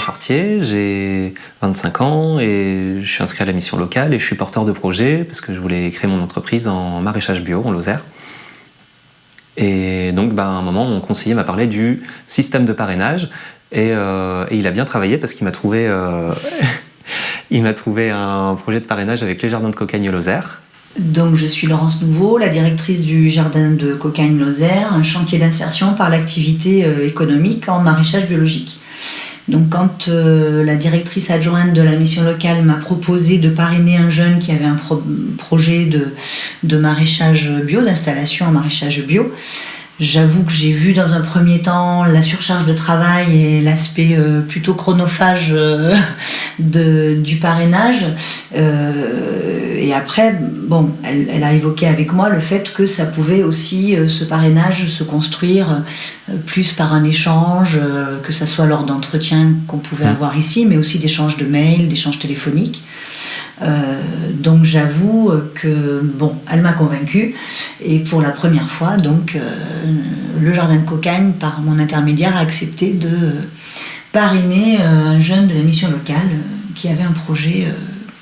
Chartier, j'ai 25 ans et je suis inscrit à la mission locale et je suis porteur de projet parce que je voulais créer mon entreprise en maraîchage bio en Lozère. Et donc, à un moment, mon conseiller m'a parlé du système de parrainage et il a bien travaillé parce qu'il m'a trouvé, il m'a trouvé un projet de parrainage avec les jardins de Cocagne Lozère. Donc, je suis Laurence Nouveau, la directrice du jardin de Cocagne Lozère, un chantier d'insertion par l'activité économique en maraîchage biologique. Donc, quand la directrice adjointe de la mission locale m'a proposé de parrainer un jeune qui avait un projet de maraîchage bio, d'installation en maraîchage bio, j'avoue que j'ai vu dans un premier temps la surcharge de travail et l'aspect plutôt chronophage du parrainage. Et après, bon, elle a évoqué avec moi le fait que ça pouvait aussi, ce parrainage, se construire plus par un échange, que ce soit lors d'entretiens qu'on pouvait avoir ici, mais aussi d'échanges de mails, d'échanges téléphoniques. Donc j'avoue que bon, elle m'a convaincue et pour la première fois donc le jardin de Cocagne par mon intermédiaire a accepté de parrainer un jeune de la mission locale qui avait un projet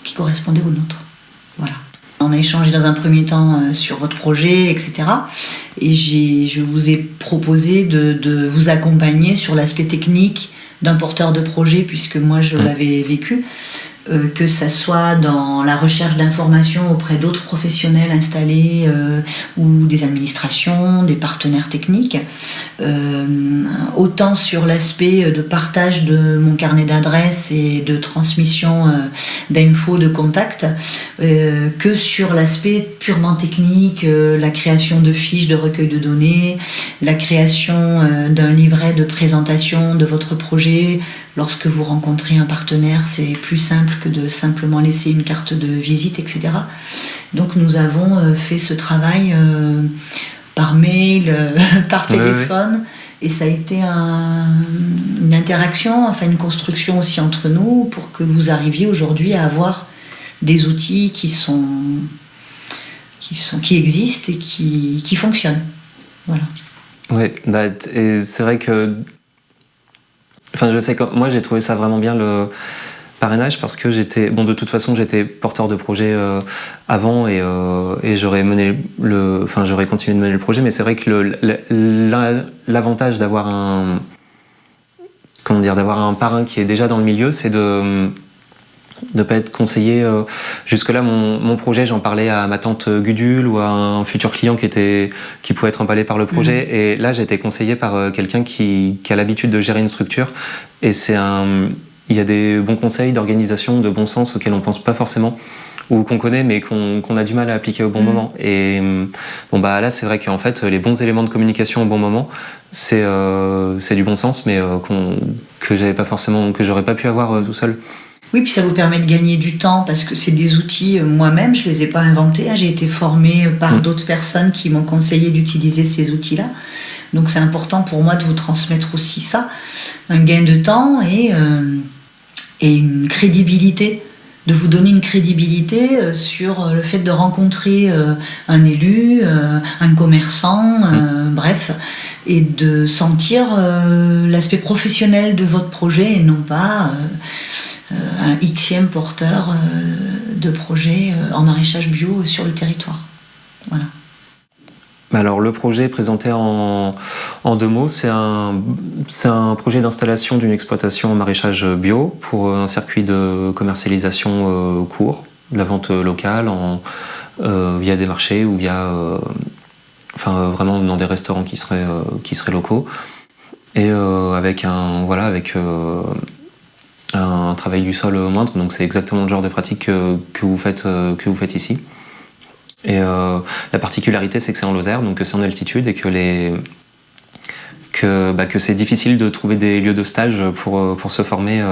qui correspondait au nôtre. Voilà. On a échangé dans un premier temps sur votre projet, etc. Et je vous ai proposé de vous accompagner sur l'aspect technique d'un porteur de projet puisque moi je l'avais vécu. Que ça soit dans la recherche d'informations auprès d'autres professionnels installés ou des administrations, des partenaires techniques, autant sur l'aspect de partage de mon carnet d'adresses et de transmission d'infos, de contacts, que sur l'aspect purement technique, la création de fiches de recueil de données, la création d'un livret de présentation de votre projet. Lorsque vous rencontrez un partenaire, c'est plus simple que de simplement laisser une carte de visite, etc. Donc nous avons fait ce travail par mail, par téléphone, et ça a été une interaction, enfin une construction aussi entre nous pour que vous arriviez aujourd'hui à avoir des outils qui existent et qui fonctionnent. Voilà. Oui, et c'est vrai que enfin, je sais que moi j'ai trouvé ça vraiment bien le parrainage parce que de toute façon j'étais porteur de projet avant et j'aurais continué de mener le projet, mais c'est vrai que l'avantage d'avoir un parrain qui est déjà dans le milieu, c'est de ne pas être conseillé. Jusque-là, mon projet, j'en parlais à ma tante Gudule ou à un futur client qui pouvait être emballé par le projet. Et là, j'ai été conseillé par quelqu'un qui a l'habitude de gérer une structure. Et il y a des bons conseils d'organisation, de bon sens auxquels on ne pense pas forcément, ou qu'on connaît mais qu'on a du mal à appliquer au bon moment. Et là, c'est vrai qu'en fait, les bons éléments de communication au bon moment, c'est du bon sens, mais que j'aurais pas pu avoir tout seul. Oui, puis ça vous permet de gagner du temps parce que c'est des outils, moi-même, je ne les ai pas inventés. J'ai été formée par d'autres personnes qui m'ont conseillé d'utiliser ces outils-là. Donc c'est important pour moi de vous transmettre aussi ça, un gain de temps et une crédibilité, de vous donner une crédibilité sur le fait de rencontrer un élu, un commerçant, bref, et de sentir l'aspect professionnel de votre projet et non pas un Xème porteur de projet en maraîchage bio sur le territoire. Voilà. Alors le projet présenté en 2 mots, c'est un projet d'installation d'une exploitation en maraîchage bio pour un circuit de commercialisation court, de la vente locale via des marchés ou via vraiment dans des restaurants qui seraient locaux et avec un travail du sol moindre. Donc c'est exactement le genre de pratique que vous faites ici. Et la particularité, c'est que c'est en Lozère, donc que c'est en altitude et que c'est difficile de trouver des lieux de stage pour se former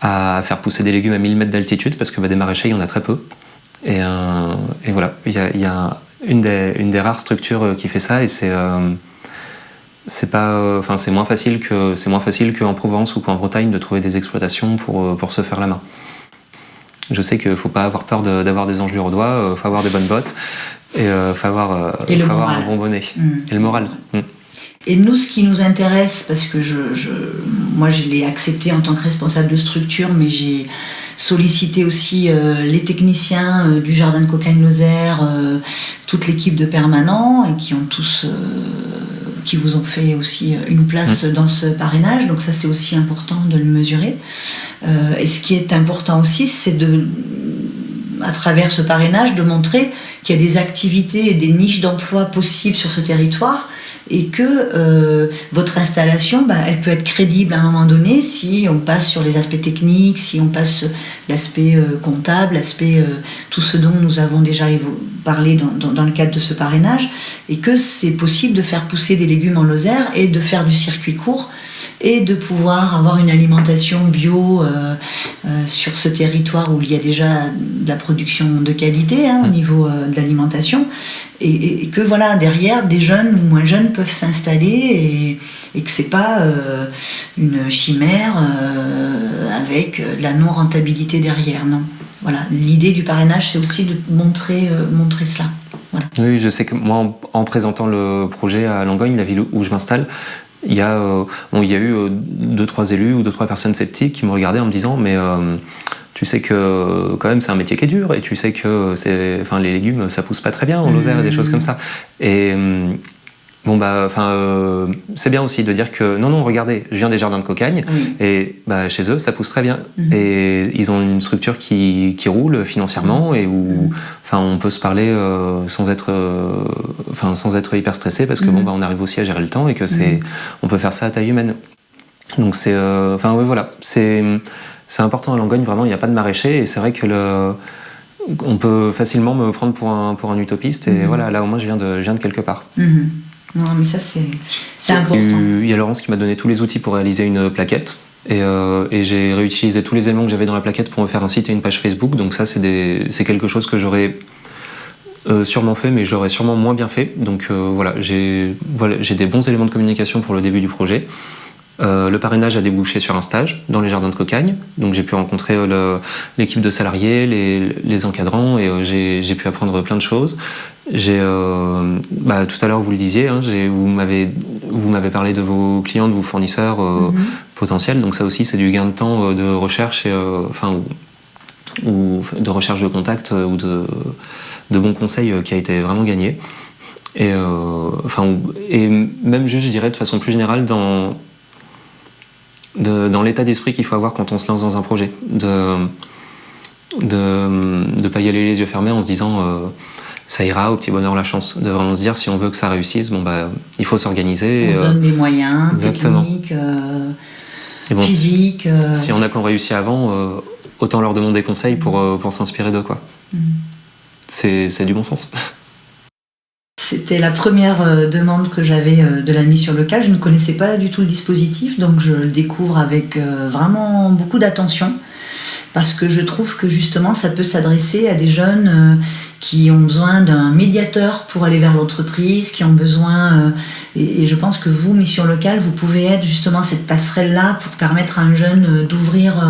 à faire pousser des légumes à 1000 mètres d'altitude, parce que des maraîchers, il y en a très peu. Et voilà, il y a une des rares structures qui fait ça, et c'est moins facile qu'en Provence ou qu'en Bretagne de trouver des exploitations pour se faire la main. Je sais qu'il ne faut pas avoir peur d'avoir des engelures au doigt, il faut avoir des bonnes bottes et il faut avoir un bon bonnet. Et le moral. Et nous, ce qui nous intéresse, parce que moi je l'ai accepté en tant que responsable de structure, mais j'ai sollicité aussi les techniciens du Jardin de Cocagne-Lozère, toute l'équipe de permanents, et qui ont tous qui vous ont fait aussi une place dans ce parrainage, donc ça c'est aussi important de le mesurer. Et ce qui est important aussi, c'est à travers ce parrainage, de montrer qu'il y a des activités et des niches d'emploi possibles sur ce territoire, et que votre installation, elle peut être crédible à un moment donné si on passe sur les aspects techniques, si on passe l'aspect comptable, l'aspect tout ce dont nous avons déjà parlé dans le cadre de ce parrainage, et que c'est possible de faire pousser des légumes en Lozère et de faire du circuit court et de pouvoir avoir une alimentation bio sur ce territoire où il y a déjà de la production de qualité au niveau de l'alimentation, et que voilà, derrière, des jeunes ou moins jeunes peuvent s'installer, et que c'est pas une chimère avec de la non-rentabilité derrière, non. Voilà, l'idée du parrainage, c'est aussi de montrer cela. Voilà. Oui, je sais que moi, en présentant le projet à Langogne, la ville où je m'installe, il y a eu 2-3 élus ou 2-3 personnes sceptiques qui me regardaient en me disant mais tu sais que quand même c'est un métier qui est dur, et tu sais que les légumes ça pousse pas très bien en Lozère et des choses comme ça. Et c'est bien aussi de dire que non, regardez, je viens des Jardins de Cocagne, et chez eux ça pousse très bien, et ils ont une structure qui roule financièrement, et où on peut se parler sans être hyper stressé, parce que on arrive aussi à gérer le temps, et que on peut faire ça à taille humaine. Donc c'est c'est important à Langogne, vraiment, il n'y a pas de maraîcher, et c'est vrai que on peut facilement me prendre pour un utopiste, et voilà, là au moins je viens de quelque part. Non, mais ça c'est important. Il y a Laurence qui m'a donné tous les outils pour réaliser une plaquette, et j'ai réutilisé tous les éléments que j'avais dans la plaquette pour me faire un site et une page Facebook. Donc ça c'est quelque chose que j'aurais sûrement fait, mais j'aurais sûrement moins bien fait. Donc j'ai des bons éléments de communication pour le début du projet. Le parrainage a débouché sur un stage dans les Jardins de Cocagne, donc j'ai pu rencontrer l'équipe de salariés, les encadrants, et j'ai pu apprendre plein de choses. Tout à l'heure vous le disiez, vous m'avez parlé de vos clients, de vos fournisseurs potentiels, donc ça aussi c'est du gain de temps de recherche, ou de recherche de contact, ou de bons conseils qui a été vraiment gagné. Et même juste, je dirais de façon plus générale, dans l'état d'esprit qu'il faut avoir quand on se lance dans un projet, de pas y aller les yeux fermés en se disant ça ira, au petit bonheur la chance, de vraiment se dire si on veut que ça réussisse, il faut s'organiser. On se donne des moyens techniques, physiques. Si on a qu'on réussit avant, autant leur demander conseil pour s'inspirer d'eux, quoi. C'est du bon sens. C'était la première demande que j'avais de la mission locale. Je ne connaissais pas du tout le dispositif, donc je le découvre avec vraiment beaucoup d'attention, parce que je trouve que justement ça peut s'adresser à des jeunes qui ont besoin d'un médiateur pour aller vers l'entreprise, qui ont besoin, et je pense que vous, mission locale, vous pouvez être justement cette passerelle-là pour permettre à un jeune d'ouvrir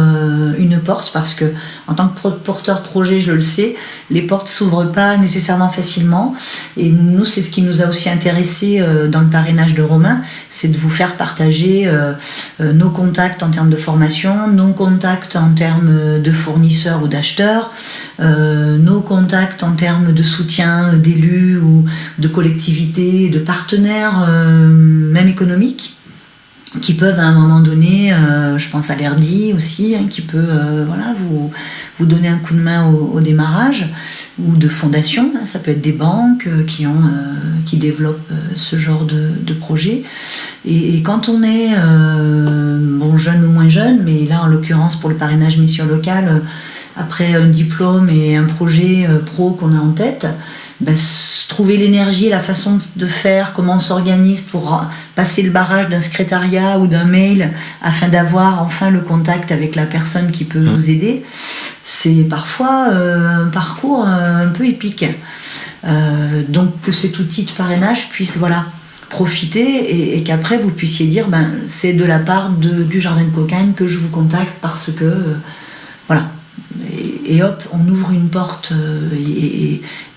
une porte, parce que en tant que porteur de projet, je le sais, les portes s'ouvrent pas nécessairement facilement, et nous, c'est ce qui nous a aussi intéressés dans le parrainage de Romain, c'est de vous faire partager nos contacts en termes de formation, nos contacts en termes de fournisseurs ou d'acheteurs, nos contacts en termes de soutien d'élus ou de collectivités, de partenaires, même économiques, qui peuvent à un moment donné, je pense à l'ERDI aussi, qui peut vous donner un coup de main au démarrage, ou de fondations, ça peut être des banques qui développent ce genre de projet. Et quand on est jeune ou moins jeune, mais là en l'occurrence pour le parrainage mission locale, après un diplôme et un projet pro qu'on a en tête, trouver l'énergie, la façon de faire, comment on s'organise pour passer le barrage d'un secrétariat ou d'un mail afin d'avoir enfin le contact avec la personne qui peut vous aider, c'est parfois un parcours un peu épique. Donc que cet outil de parrainage puisse profiter, et qu'après vous puissiez dire c'est de la part du Jardin de Cocagne que je vous contacte, parce que et hop, on ouvre une porte,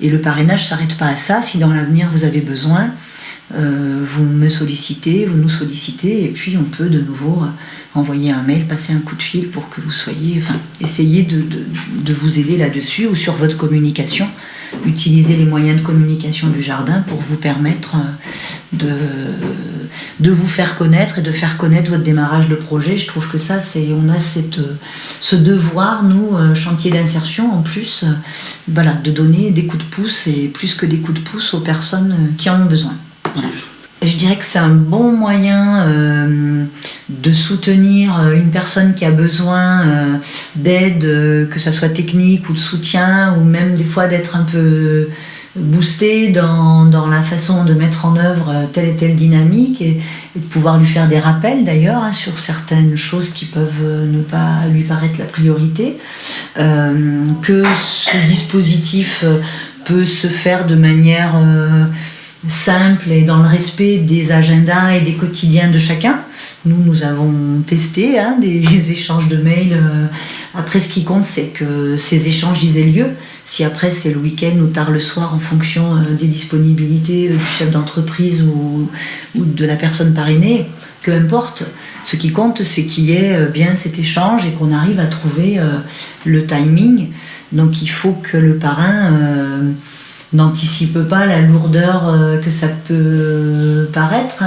et le parrainage ne s'arrête pas à ça. Si dans l'avenir vous avez besoin, vous me sollicitez, vous nous sollicitez, et puis on peut de nouveau envoyer un mail, passer un coup de fil pour que vous soyez, essayez de vous aider là-dessus, ou sur votre communication, utiliser les moyens de communication du jardin pour vous permettre de vous faire connaître et de faire connaître votre démarrage de projet. Je trouve que ça, on a ce devoir, nous, chantier d'insertion, en plus, de donner des coups de pouce, et plus que des coups de pouce aux personnes qui en ont besoin. Voilà. Je dirais que c'est un bon moyen de soutenir une personne qui a besoin d'aide, que ça soit technique ou de soutien, ou même des fois d'être un peu boosté dans la façon de mettre en œuvre telle et telle dynamique, et de pouvoir lui faire des rappels d'ailleurs sur certaines choses qui peuvent ne pas lui paraître la priorité, que ce dispositif peut se faire de manière simple et dans le respect des agendas et des quotidiens de chacun. Nous avons testé des échanges de mails. Après, ce qui compte, c'est que ces échanges aient lieu. Si après c'est le week-end ou tard le soir, en fonction des disponibilités du chef d'entreprise ou de la personne parrainée, peu importe. Ce qui compte, c'est qu'il y ait bien cet échange et qu'on arrive à trouver le timing. Donc il faut que le parrain n'anticipe pas la lourdeur que ça peut paraître.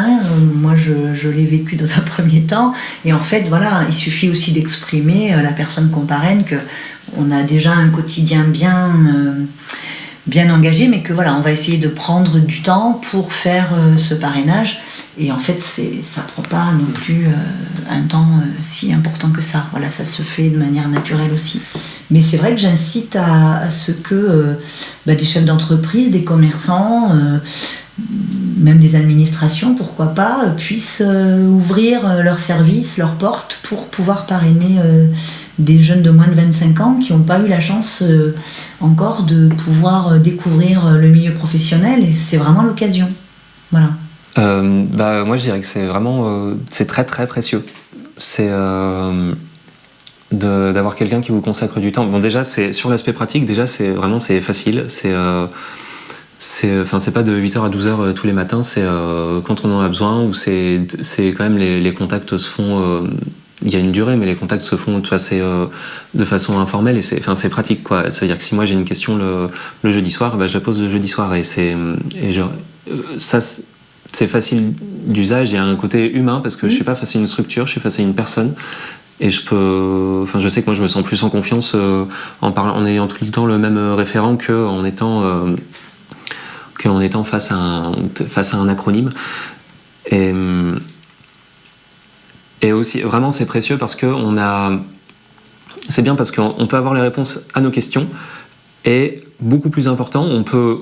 Moi, je l'ai vécu dans un premier temps. Et en fait, voilà, il suffit aussi d'exprimer la personne qu'on parraine, qu'on a déjà un quotidien bien engagé, mais que voilà, on va essayer de prendre du temps pour faire ce parrainage. Et en fait, ça prend pas non plus un temps si important que ça. Voilà, ça se fait de manière naturelle aussi. Mais c'est vrai que j'incite à ce que des chefs d'entreprise, des commerçants, même des administrations, pourquoi pas, puissent ouvrir leurs services, leurs portes pour pouvoir parrainer des jeunes de moins de 25 ans qui n'ont pas eu la chance encore de pouvoir découvrir le milieu professionnel, et c'est vraiment l'occasion. Voilà. Moi je dirais que c'est vraiment c'est très très précieux. C'est d'avoir quelqu'un qui vous consacre du temps. Bon, déjà c'est sur l'aspect pratique, déjà c'est facile, c'est pas de 8h à 12h tous les matins, c'est quand on en a besoin, ou c'est quand même les contacts se font, il y a une durée, mais les contacts se font de façon informelle, et c'est pratique, quoi. Ça veut dire que si moi j'ai une question le jeudi soir, je la pose le jeudi soir, et ça c'est facile d'usage. Il y a un côté humain, parce que je suis pas face à une structure, je suis face à une personne, et je sais que moi je me sens plus en confiance en ayant tout le temps le même référent qu'en étant face à un acronyme. Et aussi, vraiment, c'est précieux parce que c'est bien parce qu'on peut avoir les réponses à nos questions, et beaucoup plus important, on peut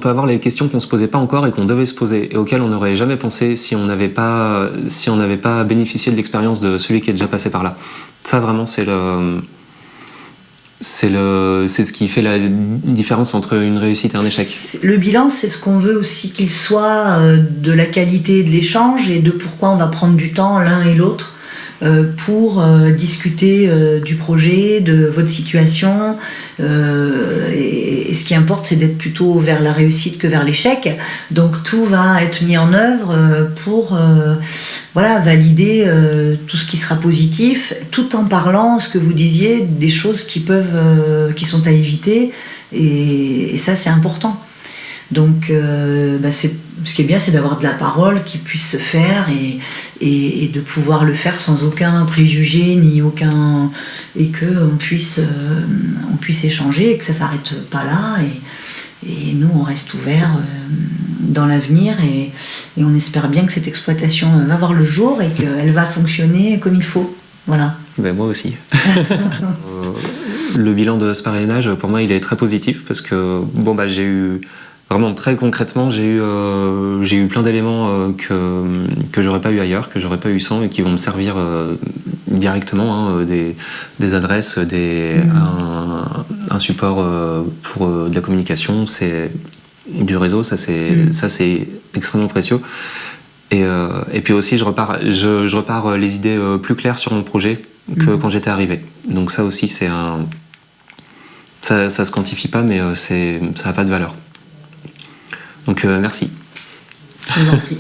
avoir les questions qu'on se posait pas encore et qu'on devait se poser, et auxquelles on n'aurait jamais pensé si on n'avait pas bénéficié de l'expérience de celui qui est déjà passé par là. Ça, vraiment, c'est ce qui fait la différence entre une réussite et un échec. Le bilan, c'est ce qu'on veut aussi qu'il soit, de la qualité de l'échange, et de pourquoi on va prendre du temps l'un et l'autre pour discuter du projet, de votre situation. Et ce qui importe, c'est d'être plutôt vers la réussite que vers l'échec. Donc tout va être mis en œuvre pour valider tout ce qui sera positif, tout en parlant, ce que vous disiez, des choses qui sont à éviter. Et ça, c'est important. Donc ce qui est bien, c'est d'avoir de la parole qui puisse se faire, et de pouvoir le faire sans aucun préjugé et qu'on puisse échanger, et que ça ne s'arrête pas là, et nous on reste ouverts dans l'avenir, et on espère bien que cette exploitation va voir le jour et qu'elle va fonctionner comme il faut. Voilà. Moi aussi. Le bilan de ce parrainage, pour moi, il est très positif, parce que j'ai eu vraiment, très concrètement, j'ai eu plein d'éléments que j'aurais pas eu ailleurs, que j'aurais pas eu sans, et qui vont me servir directement, des adresses, un support pour de la communication, c'est du réseau, ça c'est extrêmement précieux. Et puis aussi, je repars les idées plus claires sur mon projet que quand j'étais arrivé. Donc ça aussi, ça se quantifie pas, mais ça n'a pas de valeur. Donc merci. Je vous en prie.